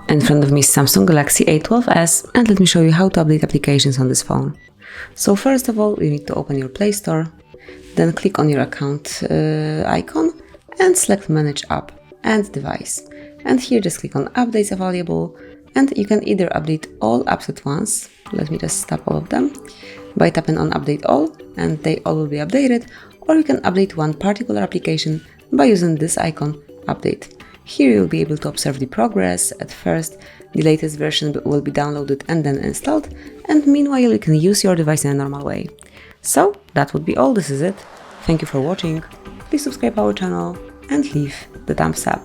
In front of me is Samsung Galaxy A12s, and let me show you how to update applications on this phone. So first of all, you need to open your Play Store, then click on your account icon and select Manage App and Device. And here just click on Updates Available, and you can either update all apps at once, let me just tap all of them, by tapping on Update All, and they all will be updated, or you can update one particular application by using this icon, Update. Here you'll be able to observe the progress. At first, the latest version will be downloaded and then installed, and meanwhile you can use your device in a normal way. So that would be all, this is it. Thank you for watching, please subscribe our channel and leave the thumbs up.